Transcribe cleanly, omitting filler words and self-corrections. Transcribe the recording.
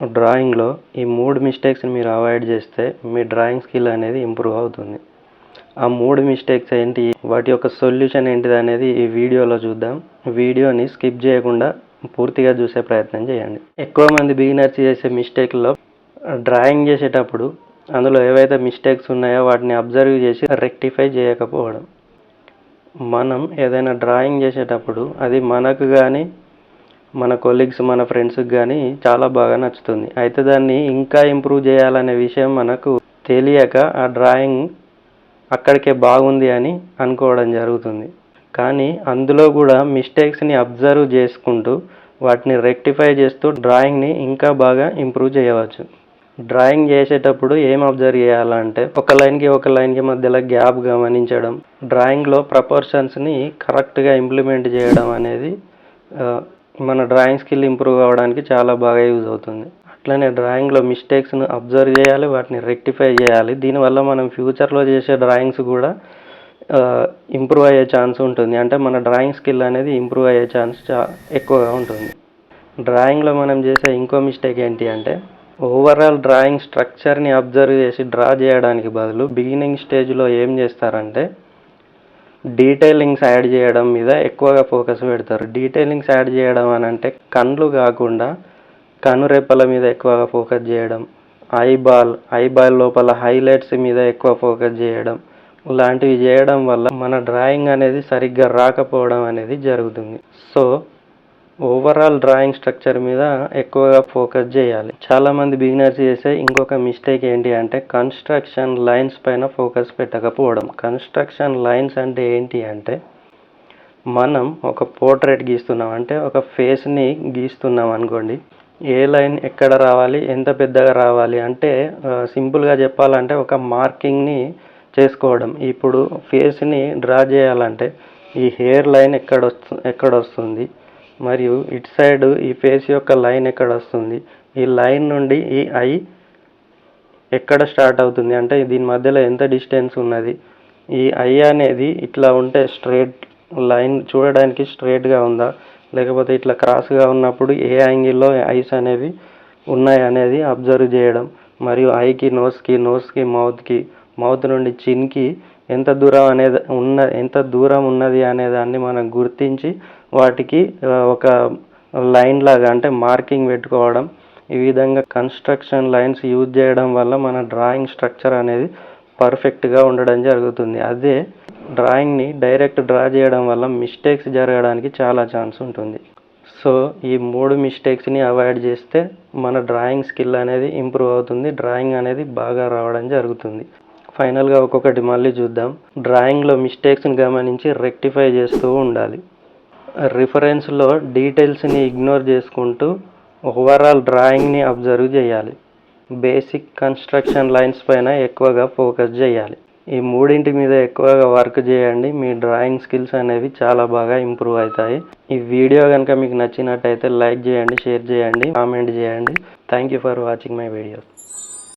డ్రాయింగ్లో ఈ 3 మిస్టేక్స్ని మీరు అవాయిడ్ చేస్తే మీ డ్రాయింగ్ స్కిల్ అనేది ఇంప్రూవ్ అవుతుంది. ఆ 3 మిస్టేక్స్ ఏంటి, వాటి యొక్క సొల్యూషన్ ఏంటిది అనేది ఈ వీడియోలో చూద్దాం. వీడియోని స్కిప్ చేయకుండా పూర్తిగా చూసే ప్రయత్నం చేయండి. ఎక్కువ మంది బిగినర్స్ చేసే మిస్టేక్లో డ్రాయింగ్ చేసేటప్పుడు అందులో ఏవైతే మిస్టేక్స్ ఉన్నాయో వాటిని అబ్జర్వ్ చేసి రెక్టిఫై చేయకపోవడం. మనం ఏదైనా డ్రాయింగ్ చేసేటప్పుడు అది మనకు కానీ మన కొలీగ్స్ మన ఫ్రెండ్స్కి కానీ చాలా బాగా నచ్చుతుంది. అయితే దాన్ని ఇంకా ఇంప్రూవ్ చేయాలనే విషయం మనకు తెలియక ఆ డ్రాయింగ్ అక్కడికే బాగుంది అని అనుకోవడం జరుగుతుంది. కానీ అందులో కూడా మిస్టేక్స్ని అబ్జర్వ్ చేసుకుంటూ వాటిని రెక్టిఫై చేస్తూ డ్రాయింగ్ని ఇంకా బాగా ఇంప్రూవ్ చేయవచ్చు. డ్రాయింగ్ చేసేటప్పుడు ఏం అబ్జర్వ్ చేయాలంటే ఒక లైన్కి మధ్యలో గ్యాప్ గమనించడం, డ్రాయింగ్లో ప్రపోర్షన్స్ని కరెక్ట్గా ఇంప్లిమెంట్ చేయడం అనేది మన డ్రాయింగ్ స్కిల్ ఇంప్రూవ్ అవ్వడానికి చాలా బాగా యూజ్ అవుతుంది. అట్లనే డ్రాయింగ్లో మిస్టేక్స్ను అబ్జర్వ్ చేయాలి, వాటిని రెక్టిఫై చేయాలి. దీనివల్ల మనం ఫ్యూచర్లో చేసే డ్రాయింగ్స్ కూడా ఇంప్రూవ్ అయ్యే ఛాన్స్ ఉంటుంది. అంటే మన డ్రాయింగ్ స్కిల్ అనేది ఇంప్రూవ్ అయ్యే ఛాన్స్ ఎక్కువగా ఉంటుంది. డ్రాయింగ్లో మనం చేసే ఇంకో మిస్టేక్ ఏంటి అంటే ఓవరాల్ డ్రాయింగ్ స్ట్రక్చర్ని అబ్జర్వ్ చేసి డ్రా చేయడానికి బదులు బిగినింగ్ స్టేజ్లో ఏం చేస్తారంటే డీటెయిలింగ్స్ యాడ్ చేయడం మీద ఎక్కువగా ఫోకస్ పెడతారు. డీటెయిలింగ్స్ యాడ్ చేయడం అని అంటే కళ్ళు కాకుండా కనురెప్పల మీద ఎక్కువగా ఫోకస్ చేయడం, ఐబాల్ లోపల హైలైట్స్ మీద ఎక్కువ ఫోకస్ చేయడం, ఇలాంటివి చేయడం వల్ల మన డ్రాయింగ్ అనేది సరిగ్గా రాకపోవడం అనేది జరుగుతుంది. సో ఓవరాల్ డ్రాయింగ్ స్ట్రక్చర్ మీద ఎక్కువగా ఫోకస్ చేయాలి. చాలామంది బిగినర్స్ చేసే ఇంకొక మిస్టేక్ ఏంటి అంటే కన్స్ట్రక్షన్ లైన్స్ పైన ఫోకస్ పెట్టకపోవడం. కన్స్ట్రక్షన్ లైన్స్ అంటే ఏంటి అంటే మనం ఒక పోర్ట్రేట్ గీస్తున్నాం అంటే ఒక ఫేస్ని గీస్తున్నాం అనుకోండి, ఏ లైన్ ఎక్కడ రావాలి, ఎంత పెద్దగా రావాలి అంటే సింపుల్గా చెప్పాలంటే ఒక మార్కింగ్ని చేసుకోవడం. ఇప్పుడు ఫేస్ని డ్రా చేయాలంటే ఈ హెయిర్ లైన్ ఎక్కడ వస్తుంది, మరియు ఇటు సైడ్ ఈ ఫేస్ యొక్క లైన్ ఎక్కడ వస్తుంది, ఈ లైన్ నుండి ఈ ఐ ఎక్కడ స్టార్ట్ అవుతుంది అంటే దీని మధ్యలో ఎంత డిస్టెన్స్ ఉన్నది, ఈ ఐ అనేది ఇట్లా ఉంటే స్ట్రైట్ లైన్ చూడడానికి స్ట్రైట్గా ఉందా లేకపోతే ఇట్లా క్రాస్గా ఉన్నప్పుడు ఏ యాంగిల్లో ఐస్ అనేవి ఉన్నాయి అనేది అబ్జర్వ్ చేయడం, మరియు ఐకి నోస్కి మౌత్ నుండి చిన్కి ఎంత దూరం ఉన్నది అనే దాన్ని మనం గుర్తించి వాటికి ఒక లైన్ లాగా అంటే మార్కింగ్ పెట్టుకోవడం. ఈ విధంగా కన్స్ట్రక్షన్ లైన్స్ యూజ్ చేయడం వల్ల మన డ్రాయింగ్ స్ట్రక్చర్ అనేది పర్ఫెక్ట్గా ఉండడం జరుగుతుంది. అదే డ్రాయింగ్ని డైరెక్ట్ డ్రా చేయడం వల్ల మిస్టేక్స్ జరగడానికి చాలా ఛాన్స్ ఉంటుంది. సో ఈ 3 మిస్టేక్స్ని అవాయిడ్ చేస్తే మన డ్రాయింగ్ స్కిల్ అనేది ఇంప్రూవ్ అవుతుంది, డ్రాయింగ్ అనేది బాగా రావడం జరుగుతుంది. ఫైనల్గా ఒక్కొక్కటి మళ్ళీ చూద్దాం. డ్రాయింగ్లో మిస్టేక్స్ని గమనించి రెక్టిఫై చేస్తూ ఉండాలి. రిఫరెన్స్లో డీటెయిల్స్ని ఇగ్నోర్ చేసుకుంటూ ఓవరాల్ డ్రాయింగ్ని అబ్జర్వ్ చేయాలి. బేసిక్ కన్స్ట్రక్షన్ లైన్స్ పైన ఎక్కువగా ఫోకస్ చేయాలి. ఈ 3 మీద ఎక్కువగా వర్క్ చేయండి. మీ డ్రాయింగ్ స్కిల్స్ అనేవి చాలా బాగా ఇంప్రూవ్ అవుతాయి. ఈ వీడియో కనుక మీకు నచ్చినట్టయితే లైక్ చేయండి, షేర్ చేయండి, కామెంట్ చేయండి. Thank you for watching my video.